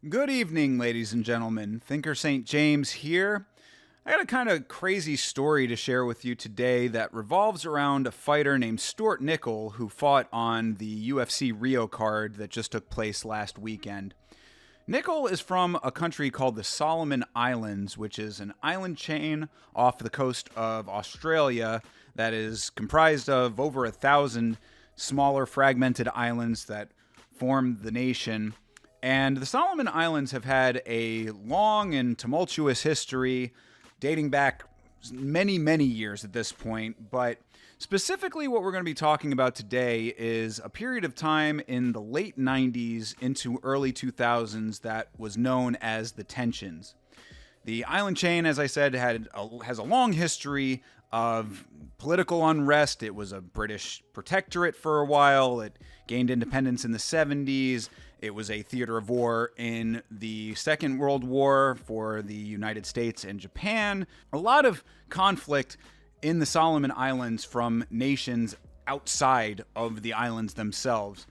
Good evening, ladies and gentlemen. Thinker St. James here. I got a kind of crazy story to share with you today that revolves around a fighter named Stewart Nicoll who fought on the UFC Rio card that just took place last weekend. Nicoll is from a country called the Solomon Islands, which is an island chain off the coast of Australia that is comprised of over 1,000 smaller fragmented islands that form the nation. And the Solomon Islands have had a long and tumultuous history dating back many, many years at this point. But specifically, what we're going to be talking about today is a period of time in the late 90s into early 2000s that was known as the tensions. The island chain, as I said, has a long history of political unrest. It was a British protectorate for a while. It gained independence in the 70s. It was a theater of war in the Second World War for the United States and Japan. A lot of conflict in the Solomon Islands from nations outside of the islands themselves.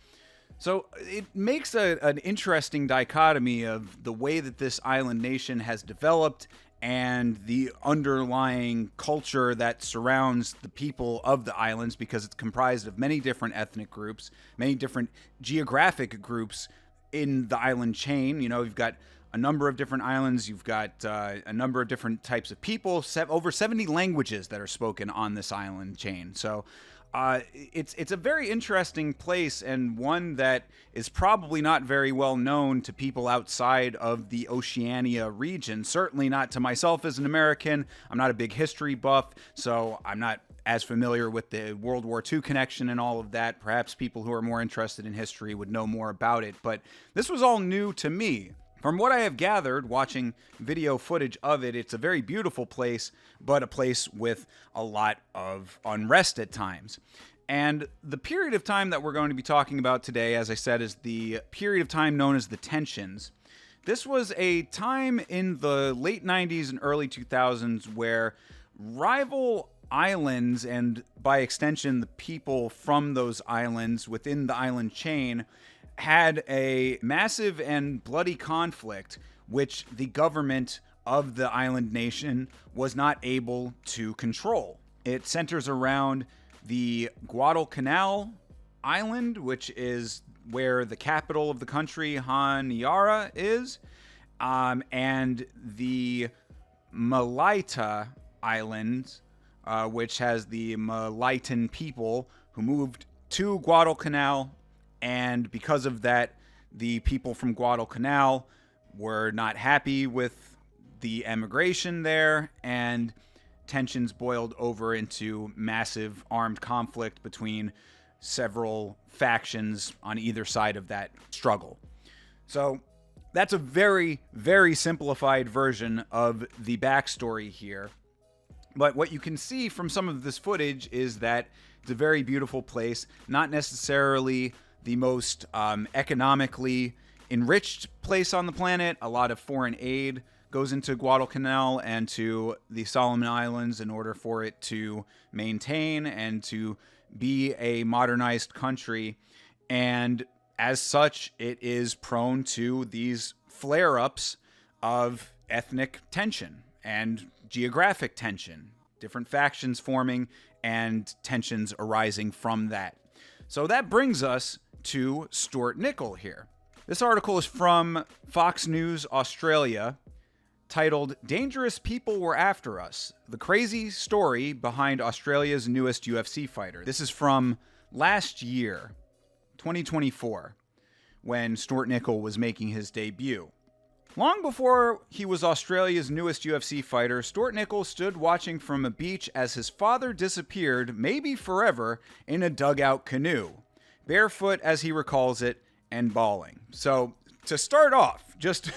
So it makes an interesting dichotomy of the way that this island nation has developed and the underlying culture that surrounds the people of the islands, because it's comprised of many different ethnic groups, many different geographic groups in the island chain. You know, you've got a number of different islands, you've got a number of different types of people, over 70 languages that are spoken on this island chain. So it's a very interesting place, and one that is probably not very well known to people outside of the Oceania region. Certainly not to myself as an American. I'm not a big history buff, so I'm not as familiar with the World War II connection and all of that. Perhaps people who are more interested in history would know more about it, but this was all new to me. From what I have gathered, watching video footage of it, it's a very beautiful place, but a place with a lot of unrest at times. And the period of time that we're going to be talking about today, as I said, is the period of time known as the tensions. This was a time in the late 90s and early 2000s where rival islands, and by extension the people from those islands within the island chain, had a massive and bloody conflict which the government of the island nation was not able to control. It centers around the Guadalcanal Island, which is where the capital of the country, Honiara, is, and the Malaita Island, which has the Malaitan people who moved to Guadalcanal. And because of that, the people from Guadalcanal were not happy with the emigration there, and tensions boiled over into massive armed conflict between several factions on either side of that struggle. So that's a very, very simplified version of the backstory here. But what you can see from some of this footage is that it's a very beautiful place, not necessarily the most economically enriched place on the planet. A lot of foreign aid goes into Guadalcanal and to the Solomon Islands in order for it to maintain and to be a modernized country. And as such, it is prone to these flare-ups of ethnic tension and geographic tension, different factions forming and tensions arising from that. So that brings us to Stewart Nicoll here. This article is from Fox News Australia, titled "Dangerous People Were After Us: The Crazy Story Behind Australia's Newest UFC Fighter." This is from last year, 2024, when Stewart Nicoll was making his debut. Long before he was Australia's newest UFC fighter, Stewart Nicoll stood watching from a beach as his father disappeared, maybe forever, in a dugout canoe, barefoot as he recalls it, and bawling. So, to start off, just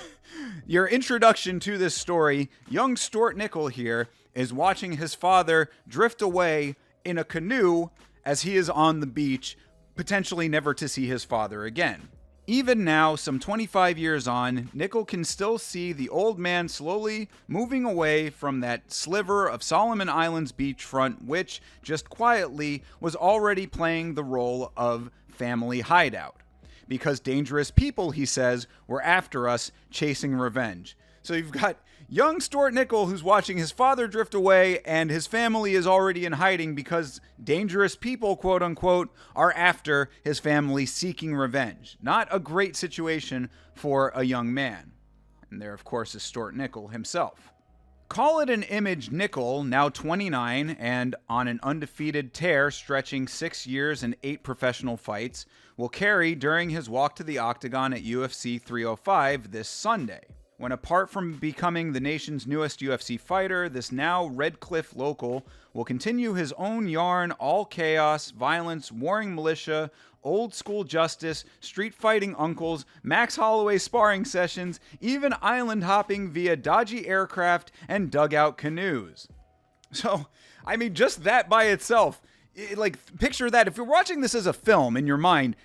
your introduction to this story, young Stewart Nicoll here is watching his father drift away in a canoe as he is on the beach, potentially never to see his father again. Even now, some 25 years on, Nicoll can still see the old man slowly moving away from that sliver of Solomon Islands beachfront, which, just quietly, was already playing the role of family hideout. because dangerous people, he says, were after us, chasing revenge. So you've got young Stewart Nicoll, who's watching his father drift away, and his family is already in hiding because dangerous people, quote unquote, are after his family, seeking revenge. Not a great situation for a young man. And there, of course, is Stewart Nicoll himself. Call it an image Nicoll, now 29 and on an undefeated tear stretching 6 years and 8 professional fights, will carry during his walk to the octagon at UFC 305 this Sunday. When apart from becoming the nation's newest UFC fighter, this now Red Cliff local will continue his own yarn, all chaos, violence, warring militia, old school justice, street fighting uncles, Max Holloway sparring sessions, even island hopping via dodgy aircraft and dugout canoes. So, I mean, just that by itself, picture that. If you're watching this as a film in your mind,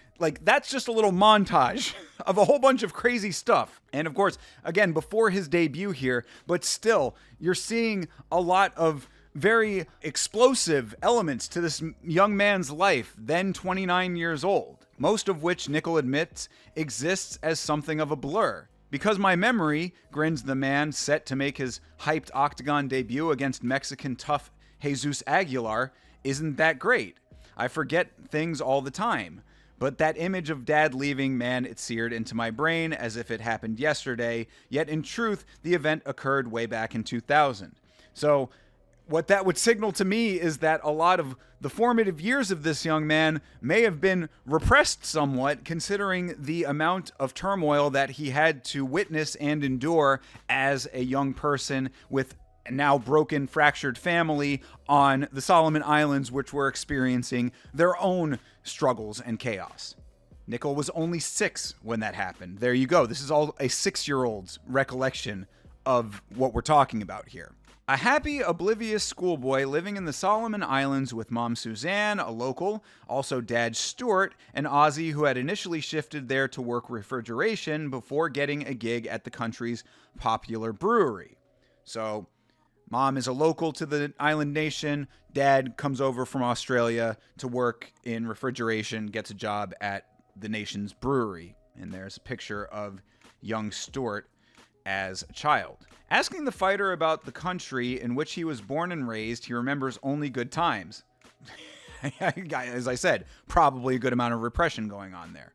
that's just a little montage of a whole bunch of crazy stuff. And of course, again, before his debut here, but still, you're seeing a lot of very explosive elements to this young man's life, then 29 years old, most of which Nicoll admits exists as something of a blur. Because my memory, grins the man set to make his hyped octagon debut against Mexican tough Jesus Aguilar, isn't that great. I forget things all the time. But that image of dad leaving, man, it seared into my brain as if it happened yesterday, yet in truth, the event occurred way back in 2000. So, what that would signal to me is that a lot of the formative years of this young man may have been repressed somewhat, considering the amount of turmoil that he had to witness and endure as a young person with a now broken, fractured family on the Solomon Islands, which were experiencing their own struggles and chaos. Nicoll was only 6 when that happened. There you go. This is all a 6-year-old's recollection of what we're talking about here. A happy, oblivious schoolboy living in the Solomon Islands with mom Suzanne, a local, also dad Stuart, an Aussie who had initially shifted there to work refrigeration before getting a gig at the country's popular brewery. So, mom is a local to the island nation, dad comes over from Australia to work in refrigeration, gets a job at the nation's brewery. And there's a picture of young Stuart as a child. Asking the fighter about the country in which he was born and raised, he remembers only good times. As I said, probably a good amount of repression going on there.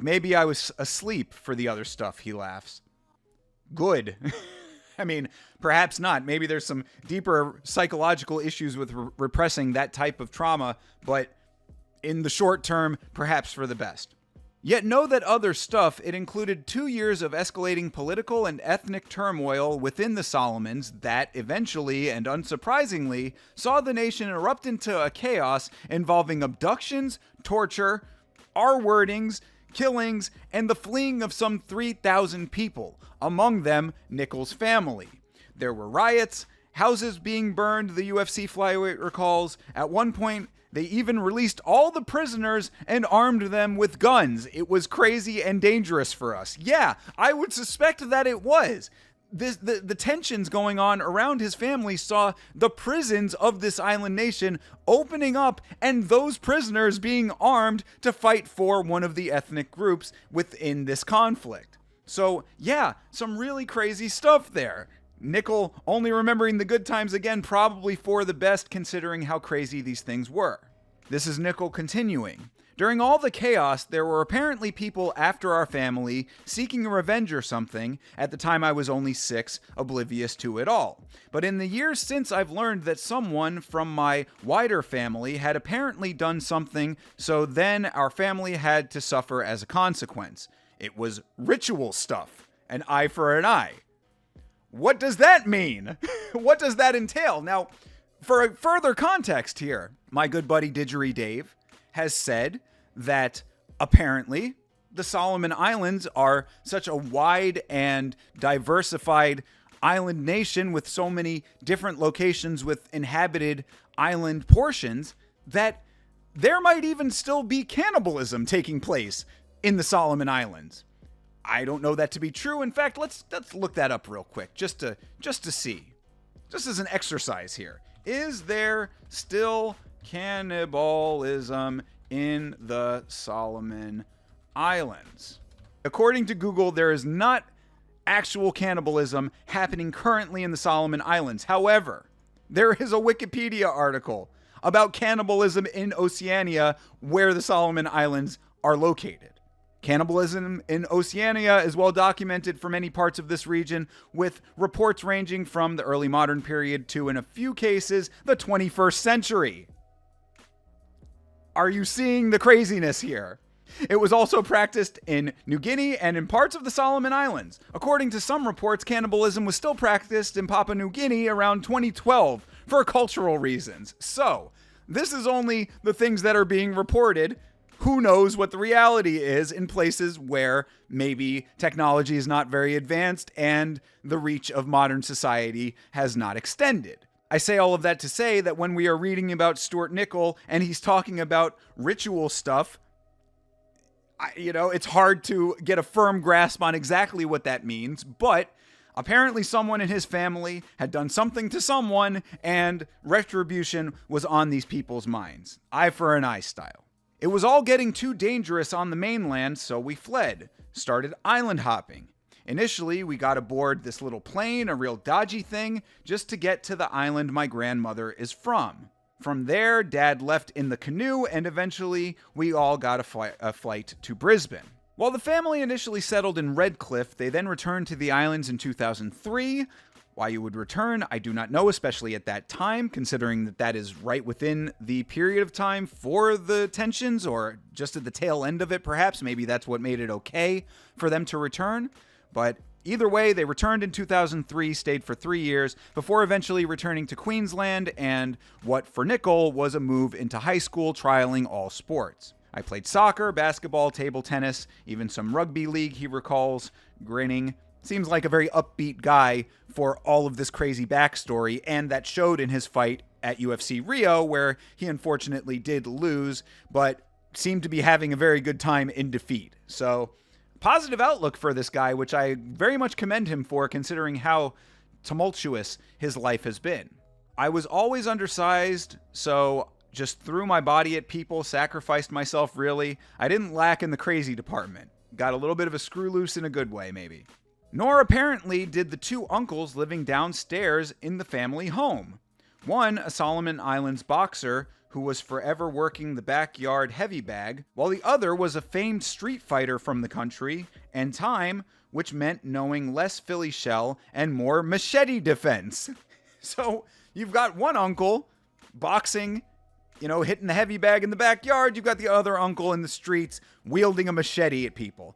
Maybe I was asleep for the other stuff, he laughs. Good. I mean, perhaps not. Maybe there's some deeper psychological issues with repressing that type of trauma, but in the short term, perhaps for the best. Yet know that other stuff, it included 2 years of escalating political and ethnic turmoil within the Solomons that eventually, and unsurprisingly, saw the nation erupt into a chaos involving abductions, torture, R-wordings, killings, and the fleeing of some 3,000 people, among them Nicoll's family. There were riots, houses being burned, the UFC flyweight recalls. At one point, they even released all the prisoners and armed them with guns. It was crazy and dangerous for us. Yeah, I would suspect that it was. The tensions going on around his family saw the prisons of this island nation opening up and those prisoners being armed to fight for one of the ethnic groups within this conflict. So, yeah, some really crazy stuff there. Nicoll only remembering the good times again, probably for the best considering how crazy these things were. This is Nicoll continuing. During all the chaos, there were apparently people after our family seeking revenge or something. At the time I was only 6, oblivious to it all. But in the years since, I've learned that someone from my wider family had apparently done something, so then our family had to suffer as a consequence. It was ritual stuff, an eye for an eye. What does that mean? What does that entail? Now, for a further context here, my good buddy Diggy Dave has said that apparently the Solomon Islands are such a wide and diversified island nation with so many different locations with inhabited island portions that there might even still be cannibalism taking place in the Solomon Islands. I don't know that to be true. In fact, let's look that up real quick just to see. Just as an exercise here. Is there still cannibalism in the Solomon Islands. According to Google, there is not actual cannibalism happening currently in the Solomon Islands. However, there is a Wikipedia article about cannibalism in Oceania, where the Solomon Islands are located. Cannibalism in Oceania is well documented for many parts of this region, with reports ranging from the early modern period to, in a few cases, the 21st century. Are you seeing the craziness here? It was also practiced in New Guinea and in parts of the Solomon Islands. According to some reports, cannibalism was still practiced in Papua New Guinea around 2012 for cultural reasons. So, this is only the things that are being reported. Who knows what the reality is in places where maybe technology is not very advanced and the reach of modern society has not extended. I say all of that to say that when we are reading about Stewart Nicoll and he's talking about ritual stuff, it's hard to get a firm grasp on exactly what that means, but apparently someone in his family had done something to someone and retribution was on these people's minds. Eye for an eye style. It was all getting too dangerous on the mainland, so we fled, started island hopping. Initially, we got aboard this little plane, a real dodgy thing, just to get to the island my grandmother is from. From there, Dad left in the canoe, and eventually we all got a flight to Brisbane. While the family initially settled in Redcliffe, they then returned to the islands in 2003. Why you would return, I do not know, especially at that time, considering that that is right within the period of time for the tensions, or just at the tail end of it, perhaps. Maybe that's what made it okay for them to return. But either way, they returned in 2003, stayed for 3 years, before eventually returning to Queensland, and what for Nicoll was a move into high school, trialing all sports. I played soccer, basketball, table tennis, even some rugby league, he recalls, grinning. Seems like a very upbeat guy for all of this crazy backstory, and that showed in his fight at UFC Rio, where he unfortunately did lose, but seemed to be having a very good time in defeat. So, positive outlook for this guy, which I very much commend him for, considering how tumultuous his life has been. I was always undersized, so just threw my body at people, sacrificed myself really. I didn't lack in the crazy department. Got a little bit of a screw loose in a good way, maybe. Nor apparently did the two uncles living downstairs in the family home. One, a Solomon Islands boxer who was forever working the backyard heavy bag, while the other was a famed street fighter from the country, and time, which meant knowing less Philly shell and more machete defense. So you've got one uncle boxing, hitting the heavy bag in the backyard. You've got the other uncle in the streets wielding a machete at people.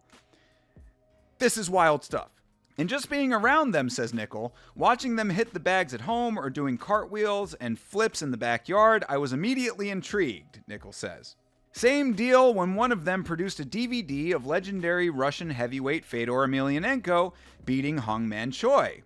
This is wild stuff. And just being around them, says Nicoll, watching them hit the bags at home or doing cartwheels and flips in the backyard, I was immediately intrigued, Nicoll says. Same deal when one of them produced a DVD of legendary Russian heavyweight Fedor Emelianenko beating Hung Man Choi.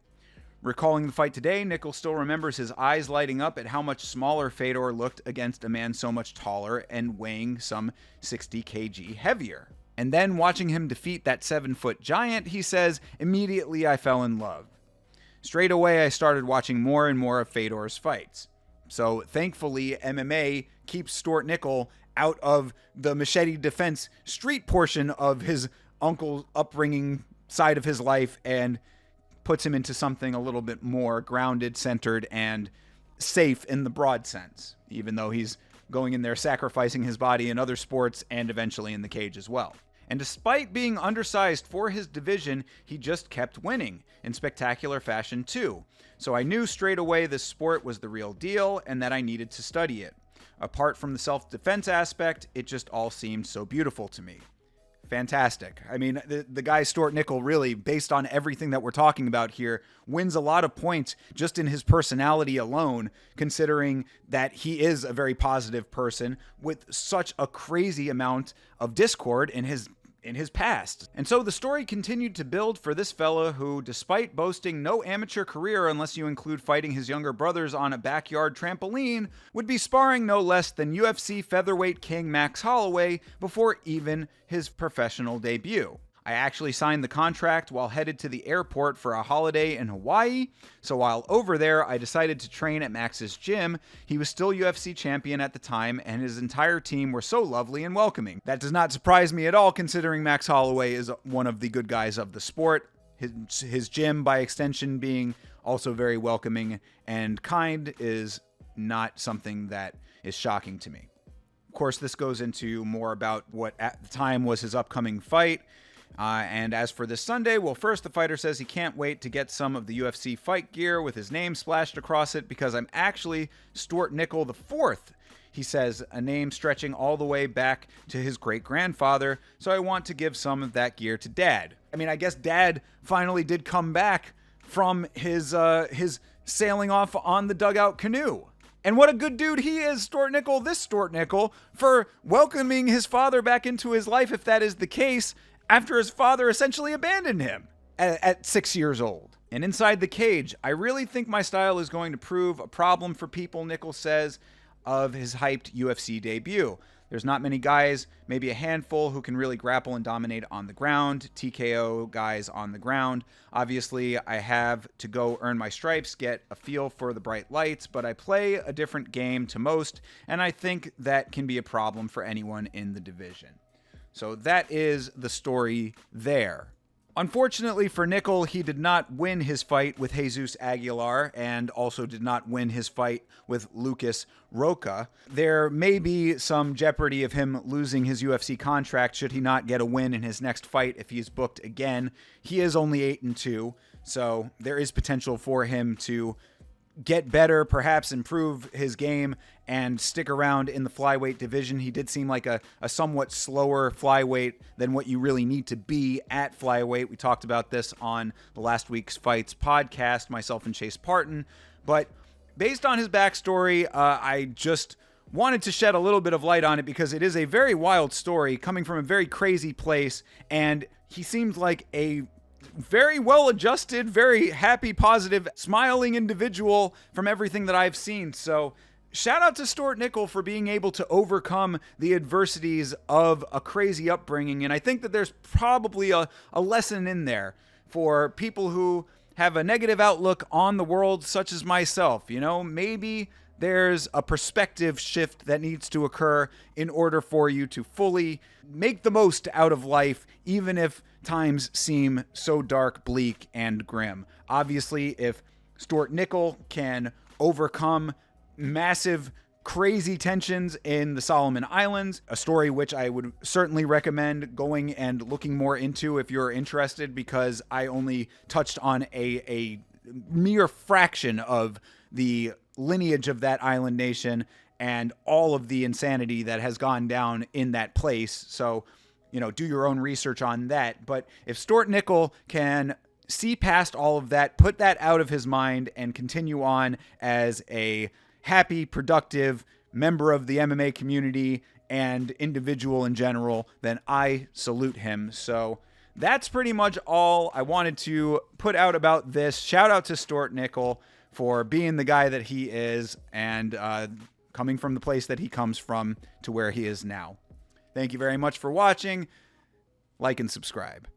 Recalling the fight today, Nicoll still remembers his eyes lighting up at how much smaller Fedor looked against a man so much taller and weighing some 60 kg heavier. And then watching him defeat that 7-foot giant, he says, immediately I fell in love. Straight away, I started watching more and more of Fedor's fights. So thankfully, MMA keeps Stewart Nicoll out of the machete defense street portion of his uncle's upbringing side of his life and puts him into something a little bit more grounded, centered, and safe in the broad sense, even though he's going in there sacrificing his body in other sports and eventually in the cage as well. And despite being undersized for his division, he just kept winning, in spectacular fashion too. So I knew straight away this sport was the real deal and that I needed to study it. Apart from the self-defense aspect, it just all seemed so beautiful to me. Fantastic. I mean, the guy Stewart Nicoll really, based on everything that we're talking about here, wins a lot of points just in his personality alone, considering that he is a very positive person with such a crazy amount of discord in his past. And so the story continued to build for this fella who, despite boasting no amateur career unless you include fighting his younger brothers on a backyard trampoline, would be sparring no less than UFC featherweight king Max Holloway before even his professional debut. I actually signed the contract while headed to the airport for a holiday in Hawaii. So while over there, I decided to train at Max's gym. He was still UFC champion at the time, and his entire team were so lovely and welcoming. That does not surprise me at all, considering Max Holloway is one of the good guys of the sport. His gym, by extension, being also very welcoming and kind is not something that is shocking to me. Of course, this goes into more about what at the time was his upcoming fight. And as for this Sunday, well, first the fighter says he can't wait to get some of the UFC fight gear with his name splashed across it because I'm actually Stewart Nicoll IV. He says, a name stretching all the way back to his great-grandfather, so I want to give some of that gear to Dad. I mean, I guess Dad finally did come back from his sailing off on the dugout canoe. And what a good dude he is, Stewart Nicoll, this Stewart Nicoll, for welcoming his father back into his life, if that is the case, after his father essentially abandoned him at 6 years old. And inside the cage, I really think my style is going to prove a problem for people, Nicoll says, of his hyped UFC debut. There's not many guys, maybe a handful, who can really grapple and dominate on the ground, TKO guys on the ground. Obviously, I have to go earn my stripes, get a feel for the bright lights, but I play a different game to most, and I think that can be a problem for anyone in the division. So that is the story there. Unfortunately for Nicoll, he did not win his fight with Jesus Aguilar and also did not win his fight with Lucas Roca. There may be some jeopardy of him losing his UFC contract should he not get a win in his next fight if he is booked again. He is only 8-2, so there is potential for him to get better, perhaps improve his game, and stick around in the flyweight division. He did seem like a somewhat slower flyweight than what you really need to be at flyweight. We talked about this on the last week's Fights podcast, myself and Chase Parton. But based on his backstory, I just wanted to shed a little bit of light on it because it is a very wild story coming from a very crazy place, and he seemed like a very well-adjusted, very happy, positive, smiling individual from everything that I've seen. So shout out to Stewart Nicoll for being able to overcome the adversities of a crazy upbringing. And I think that there's probably a lesson in there for people who have a negative outlook on the world, such as myself. You know, maybe there's a perspective shift that needs to occur in order for you to fully make the most out of life, even if times seem so dark, bleak, and grim. Obviously, if Stewart Nicoll can overcome massive, crazy tensions in the Solomon Islands, a story which I would certainly recommend going and looking more into if you're interested, because I only touched on a mere fraction of the lineage of that island nation and all of the insanity that has gone down in that place. So, you know, do your own research on that. But if Stewart Nicoll can see past all of that, put that out of his mind, and continue on as a happy, productive member of the MMA community and individual in general, then I salute him. So that's pretty much all I wanted to put out about this. Shout out to Stewart Nicoll for being the guy that he is and coming from the place that he comes from to where he is now. Thank you very much for watching. Like and subscribe.